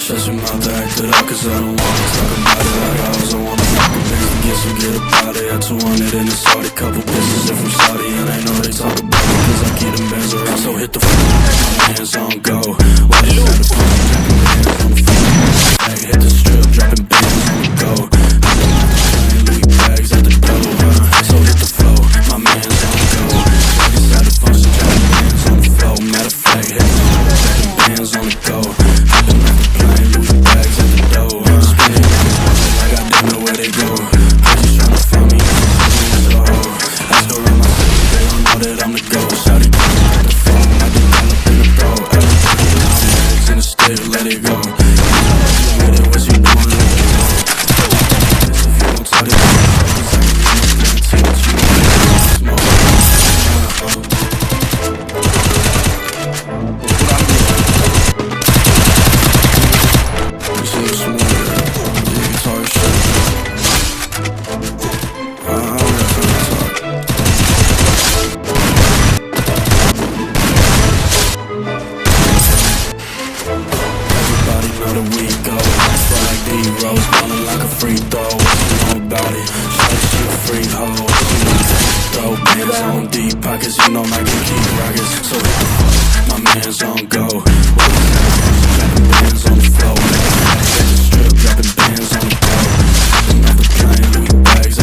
Shut your mouth to act it out, cause I don't wanna talk about it like hours. I wanna fuck a bitch to get some, get about it. At 200 in the Saudi, couple bitches in from Saudi, and I know they talk about it, cause I keep them bands around. So hit the phone, my hands on go. Why you at the phone, dropping bands on the phone. Hey, hit the strip, dropping bands on the go. Louis bags at the door, so hit the flow, my man's on go. Walk inside the function, dropping bands on the flow. Matter of fact, hit the floor, dropping bands on the go. Hopping off the plane, Louis bags at the door. Spinning on the money like I didn't know where they go. Bitches tryna find me, as a hoe. Ask around my city, they don't know that I'm the GOAT. Shawty at the phone, I just got up in the bro. Now I'm legs in the stick, let it go. With it, what you doing, let it go. If you don't tell it, cause I can guarantee that you smoke. You see you smooth, you guitar shit. I'm ready for the talk. Everybody know that we go. Feel like D-Rose, ballin' like a free throw. What you know about it? She a free hoe. She knows that throw bands on deep pockets. You know I can keep rockets. So hit the fuck, my man's on go. Dropping bands on the floor. Hit the strip, dropping bands on the go. Hopping off the plane, Louis bags